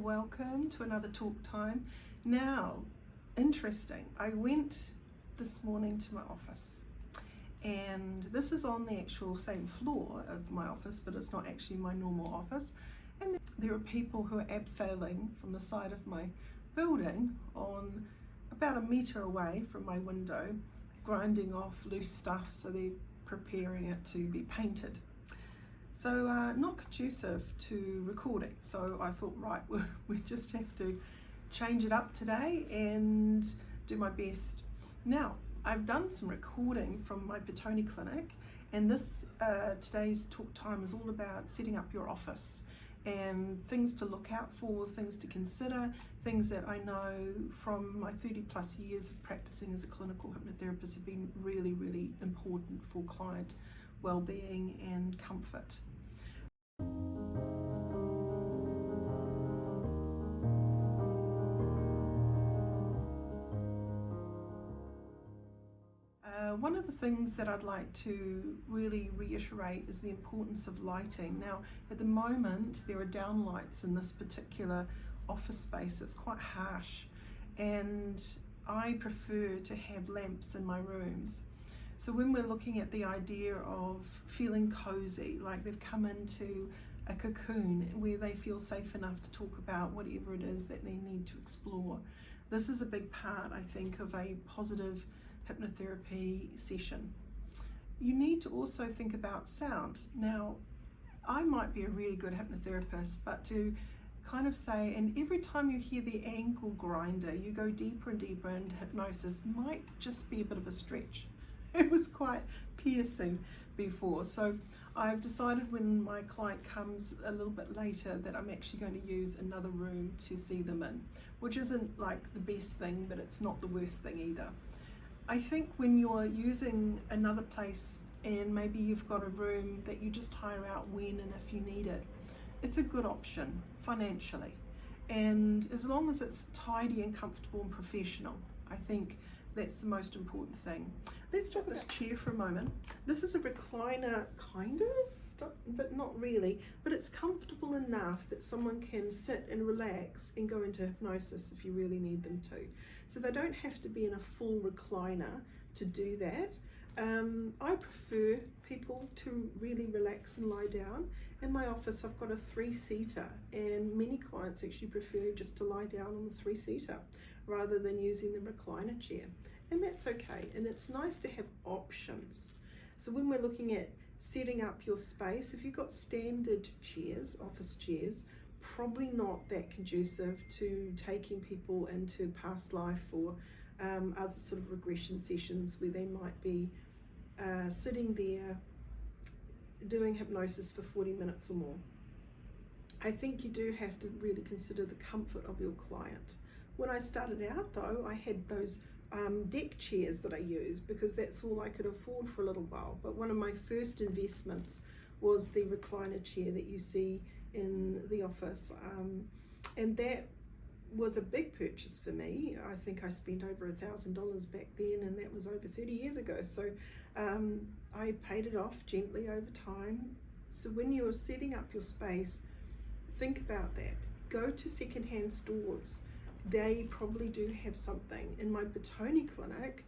Welcome to another talk time. Now, interesting, I went this morning to my office, and this is on the actual same floor of my office, but it's not actually my normal office. And there are people who are abseiling from the side of my building on about a metre away from my window, grinding off loose stuff, so they're preparing it to be painted. So not conducive to recording, so I thought, right, we just have to change it up today and do my best. Now, I've done some recording from my Petone clinic, and this today's talk time is all about setting up your office and things to look out for, things to consider, things that I know from my 30 plus years of practicing as a clinical hypnotherapist have been really, really important for client well-being and comfort. One of the things that I'd like to really reiterate is the importance of lighting. Now, at the moment, there are downlights in this particular office space. It's quite harsh, and I prefer to have lamps in my rooms. So when we're looking at the idea of feeling cozy, like they've come into a cocoon where they feel safe enough to talk about whatever it is that they need to explore, this is a big part, I think, of a positive hypnotherapy session. You need to also think about sound. Now, I might be a really good hypnotherapist, but to kind of say, and every time you hear the ankle grinder, you go deeper and deeper into hypnosis, might just be a bit of a stretch. It was quite piercing before. So I've decided when my client comes a little bit later that I'm actually going to use another room to see them in, which isn't like the best thing, but it's not the worst thing either. I think when you're using another place and maybe you've got a room that you just hire out when and if you need it, it's a good option financially. And as long as it's tidy and comfortable and professional, I think that's the most important thing. Let's talk about this chair for a moment. This is a recliner, kind of, but not really, but it's comfortable enough that someone can sit and relax and go into hypnosis if you really need them to. So they don't have to be in a full recliner to do that. I prefer people to really relax and lie down. In my office, I've got a 3-seater, and many clients actually prefer just to lie down on the 3-seater rather than using the recliner chair. And that's okay, and it's nice to have options. So when we're looking at setting up your space, if you've got standard chairs, office chairs, probably not that conducive to taking people into past life or other sort of regression sessions where they might be sitting there doing hypnosis for 40 minutes or more. I think you do have to really consider the comfort of your client. When I started out though, I had those deck chairs that I used because that's all I could afford for a little while. But one of my first investments was the recliner chair that you see in the office, and that was a big purchase for me. I think I spent over $1,000 back then, and that was over 30 years ago. So I paid it off gently over time. So when you're setting up your space, think about that. Go to secondhand stores. They probably do have something. In my Petone clinic,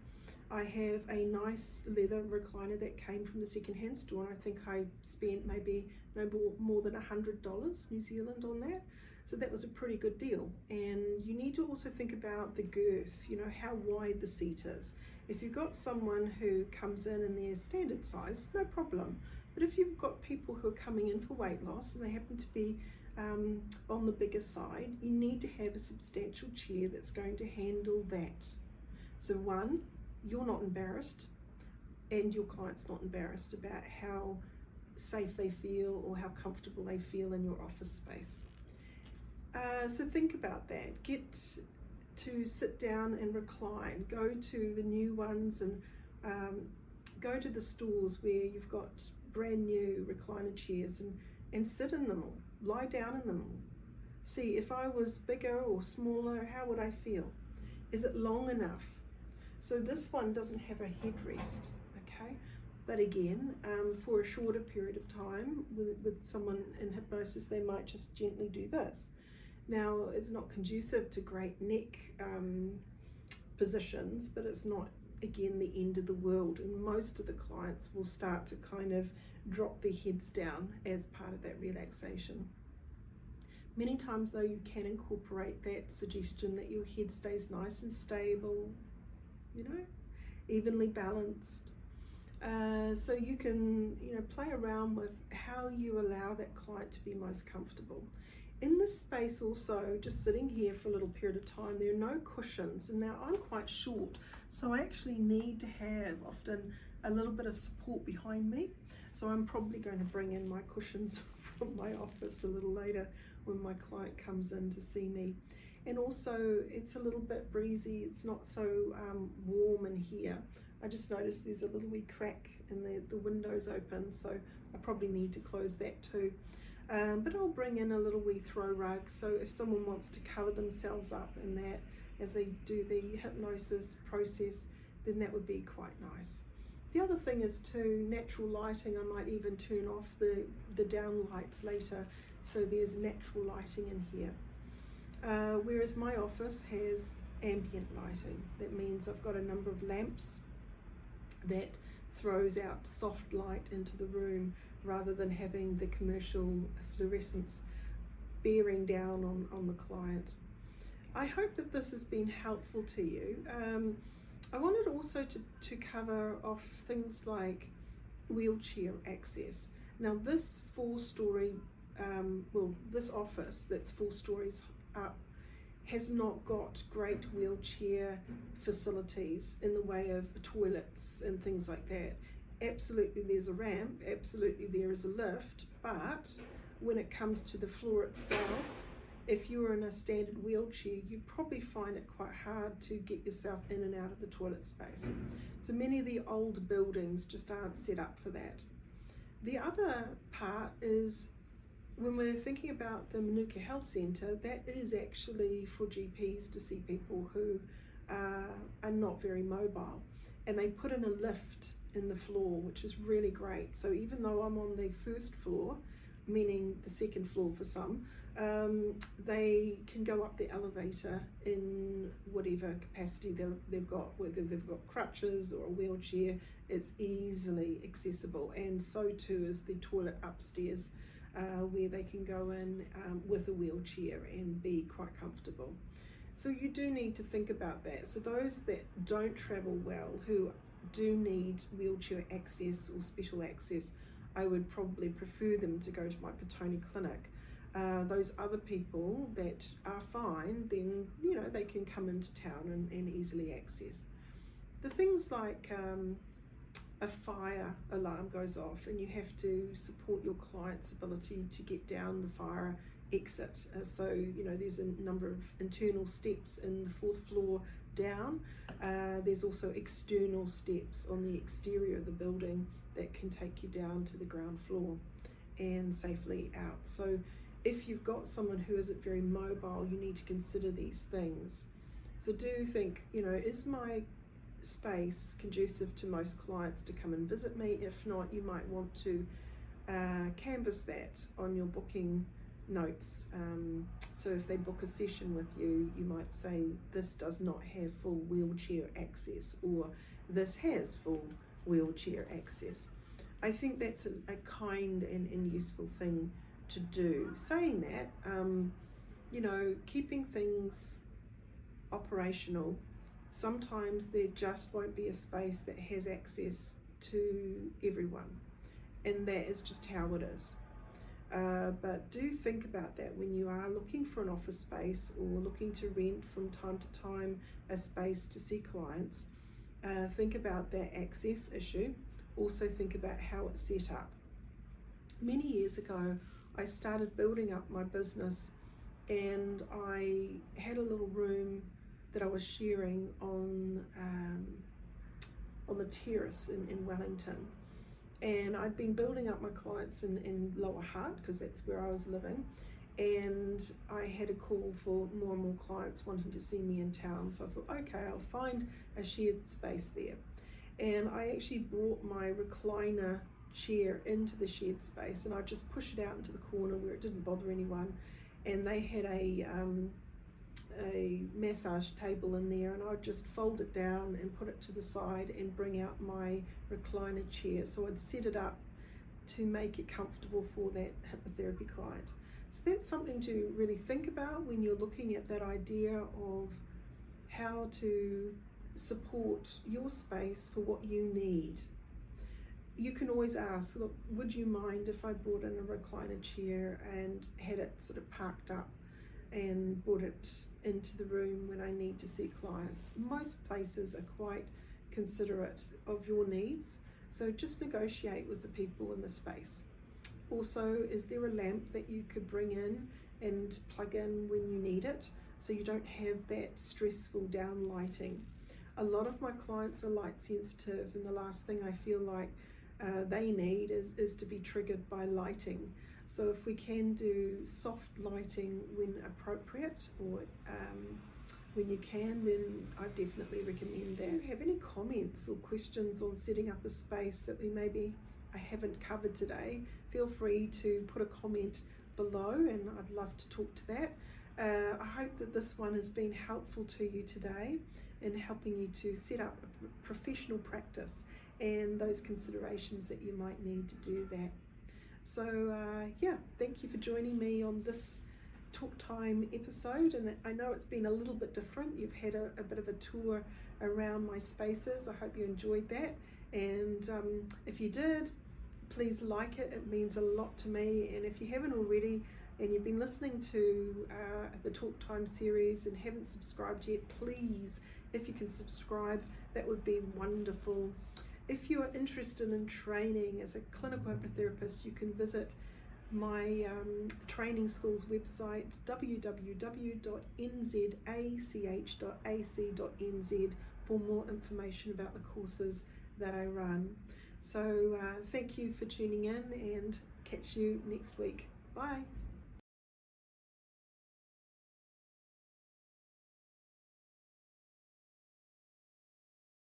I have a nice leather recliner that came from the secondhand store, and I think I spent maybe no more than $100 New Zealand on that. So that was a pretty good deal. And you need to also think about the girth, you know, how wide the seat is. If you've got someone who comes in their standard size, no problem. But if you've got people who are coming in for weight loss and they happen to be on the bigger side, you need to have a substantial chair that's going to handle that. So one, you're not embarrassed, and your client's not embarrassed about how safe they feel or how comfortable they feel in your office space. So think about that. Get to sit down and recline. Go to the new ones and go to the stores where you've got brand new recliner chairs and sit in them all. Lie down in them all. See, if I was bigger or smaller, how would I feel? Is it long enough? So this one doesn't have a headrest, okay? But again, for a shorter period of time with someone in hypnosis, they might just gently do this. Now, it's not conducive to great neck positions, but it's not, again, the end of the world, and most of the clients will start to kind of drop their heads down as part of that relaxation. Many times though, you can incorporate that suggestion that your head stays nice and stable, evenly balanced. So you can play around with how you allow that client to be most comfortable. In this space also, just sitting here for a little period of time, there are no cushions, and now I'm quite short, so I actually need to have often a little bit of support behind me. So I'm probably going to bring in my cushions from my office a little later when my client comes in to see me. And also it's a little bit breezy, it's not so warm in here. I just noticed there's a little wee crack and the window's open, so I probably need to close that too. But I'll bring in a little wee throw rug, so if someone wants to cover themselves up in that as they do the hypnosis process, then that would be quite nice. The other thing is too, natural lighting. I might even turn off the down lights later, so there's natural lighting in here. Whereas my office has ambient lighting. That means I've got a number of lamps that throws out soft light into the room rather than having the commercial fluorescence bearing down on the client. I hope that this has been helpful to you. I wanted also to cover off things like wheelchair access. Now this 4-story, this office that's 4 stories up has not got great wheelchair facilities in the way of toilets and things like that. Absolutely there's a ramp, absolutely there is a lift, but when it comes to the floor itself, if you're in a standard wheelchair, you probably find it quite hard to get yourself in and out of the toilet space. So many of the old buildings just aren't set up for that. The other part is when we're thinking about the Manuka Health Centre, that is actually for GPs to see people who are not very mobile, and they put in a lift in the floor, which is really great. So even though I'm on the 1st floor, meaning the 2nd floor for some, they can go up the elevator in whatever capacity they've got, whether they've got crutches or a wheelchair, it's easily accessible. And so too is the toilet upstairs, where they can go in with a wheelchair and be quite comfortable. So you do need to think about that. So those that don't travel well, who do need wheelchair access or special access, I would probably prefer them to go to my Petone clinic. Those other people that are fine, then they can come into town and easily access. The things like a fire alarm goes off and you have to support your client's ability to get down the fire exit. So there's a number of internal steps in the 4th floor down. There's also external steps on the exterior of the building that can take you down to the ground floor and safely out. So if you've got someone who isn't very mobile, you need to consider these things. So do think, is my space conducive to most clients to come and visit me? If not, you might want to canvas that on your booking notes. So if they book a session with you, you might say, this does not have full wheelchair access, or this has full wheelchair access. I think that's a kind and useful thing to do. Saying that, keeping things operational, sometimes there just won't be a space that has access to everyone, and that is just how it is. But do think about that when you are looking for an office space or looking to rent from time to time a space to see clients. Think about that access issue. Also think about how it's set up. Many years ago, I started building up my business, and I had a little room that I was sharing on the terrace in Wellington. And I'd been building up my clients in Lower Hutt, because that's where I was living. And I had a call for more and more clients wanting to see me in town. So I thought, okay, I'll find a shared space there. And I actually brought my recliner chair into the shared space, and I just push it out into the corner where it didn't bother anyone. and they had a massage table in there, and I'd just fold it down and put it to the side and bring out my recliner chair. So I'd set it up to make it comfortable for that hypnotherapy client. So that's something to really think about when you're looking at that idea of how to support your space for what you need. You can always ask, look, would you mind if I brought in a recliner chair and had it sort of parked up and brought it into the room when I need to see clients? Most places are quite considerate of your needs, so just negotiate with the people in the space. Also, is there a lamp that you could bring in and plug in when you need it, so you don't have that stressful down lighting? A lot of my clients are light sensitive, and the last thing I feel like they need is to be triggered by lighting. So if we can do soft lighting when appropriate, or when you can, then I definitely recommend that. If you have any comments or questions on setting up a space that I haven't covered today, feel free to put a comment below, and I'd love to talk to that. I hope that this one has been helpful to you today in helping you to set up a professional practice and those considerations that you might need to do that. So thank you for joining me on this Talk Time episode, and I know it's been a little bit different. You've had a bit of a tour around my spaces. I hope you enjoyed that, and if you did, please like it. It means a lot to me. And if you haven't already and you've been listening to the Talk Time series and haven't subscribed yet, please, if you can subscribe, that would be wonderful. If you are interested in training as a clinical hypnotherapist, you can visit my training school's website, www.nzach.ac.nz, for more information about the courses that I run. So thank you for tuning in, and catch you next week. Bye.